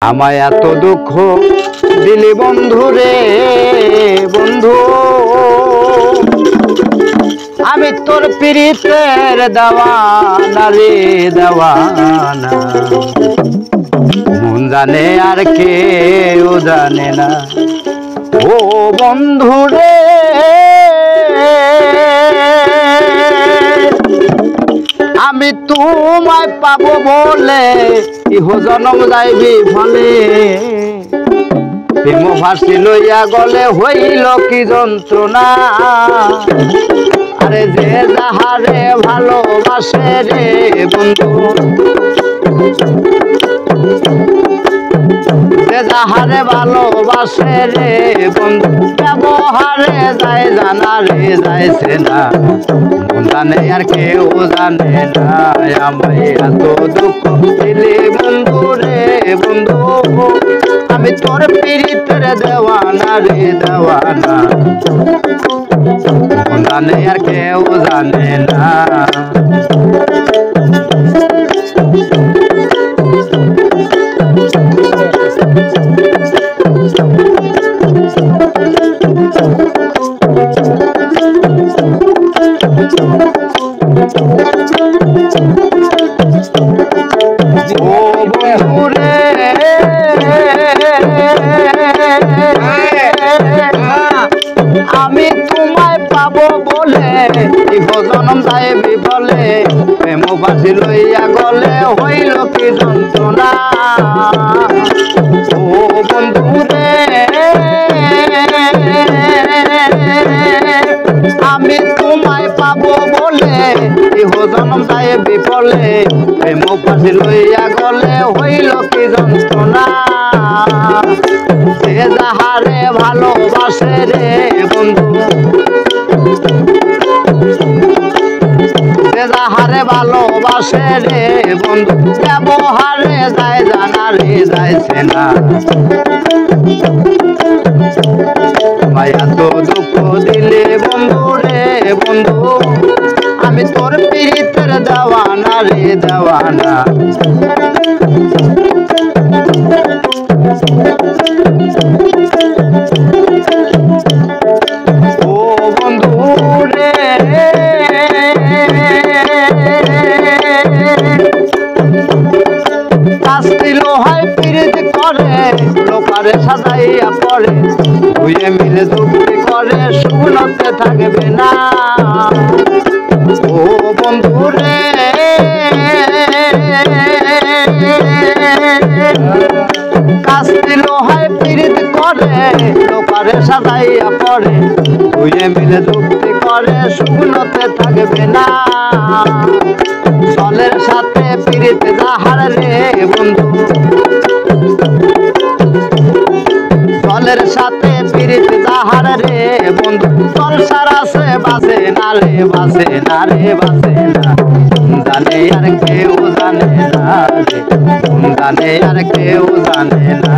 আমায় এত দুঃখ দিলি বন্ধু রে বন্ধু, আমি তোর প্রীতের দেওয়ানা রে দেওয়ানা। মন জানে আর কেউ জানে না ও বন্ধু রে। আমি তোমায় পাবো বলে ইহ জনম যাইবি ফলে, প্রেম ভাসি লইয়া গলে হইল কি যন্ত্রণা। আরে যে যাহারে ভালোবাসে রে বন্ধু, যে যাহারে ভালোবাসে রে বন্ধু, ব্যবহারে যায় জানা রে যাইছে না। মন জানে আর কেউ জানে না, আমায় এত দুঃখ দিলি বন্ধু রে বন্ধু, আমি তোর প্রীতের দেওয়ানা রে দেওয়ানা। মন জানে আর কেউ জানে না। আমি তোমায় পাবো বলে ইহ জনম যাইবি বলে, প্রেম বাসি লইয়া গলে হইল কি যন্ত্রণা। ও বন্ধু রে আমি তোমায় পাবো বলে ইহ জনম যাইবি বলে, প্রেম বাসি লইয়া গলে হইল কি যন্ত্রণা। যে যাহারে ভালোবাসে রে বন্ধু, যে যাহারে ভালোবাসে রে বন্ধু, ব্যবহারে যায় জানা রে যাইছে না। আমায় এত দুঃখ দিলে বন্ধু রে বন্ধু, আমি তোর প্রীতের দেওয়ানা রে দেওয়ানা। ও বন্ধু রে কাস্তি লোহায় প্রীত করে, লোকারে সাজাইয়া পরে, দুয়ে মিলে যুক্তি করে শুনতে থাকবে না। ও বন্ধু রে কাস্তি লোহায় প্রীত করে, লোকারে সাজাইয়া পরে, দুয়ে মিলে যুক্তি করে শুনতে থাকবে না। জলের সাথে প্রীত যাহার রে বন্ধু, জলের সাথে প্রীত যাহার রে বন্ধু, জল সারা সে বাসে না রে বাসে না রে বাসে না। জানে আর কেউ জানে না রে, জানে আর কেউ জানে না।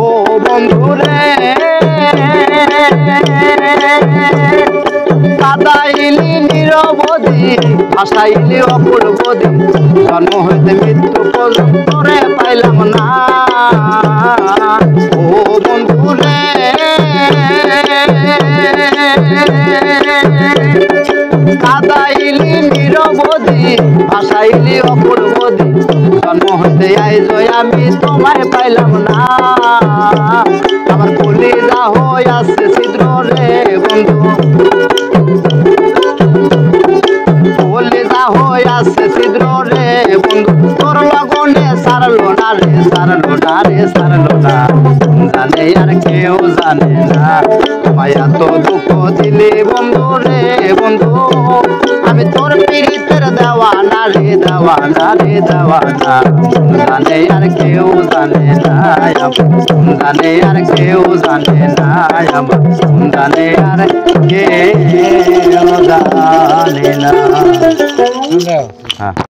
ও বন্ধু রে কাদাইলি নিরবধি, ভাসাইলি অপূর্বধি, জন্ম হইতে মৃত্যু পর্যন্ত রে পাইলাম না। ও বন্ধু রে কাদাইলি নিরবধি, ভাসাইলি অপূর্বধি, জন্ম হইতে আইজ আমি তোমায় পাইলাম না। আমার কলিজা হয়ে আছে ছিদ্র রে বন্ধু, কলিজা হয়ে আছে ছিদ্র রে বন্ধু, তোর লগনে সারলো না রে সারলো না রে সারলো না। জানে আর কেউ জানে না, আমায় এত দুঃখ দিলি বন্ধু রে বন্ধু, আমি তোর প্রীতের দেওয়ানা রে দেওয়ানা রে দেওয়ানা। জানে আর কেউ জানে না, জানে আর কেউ জানে না, জানে আর কেউ জানে না।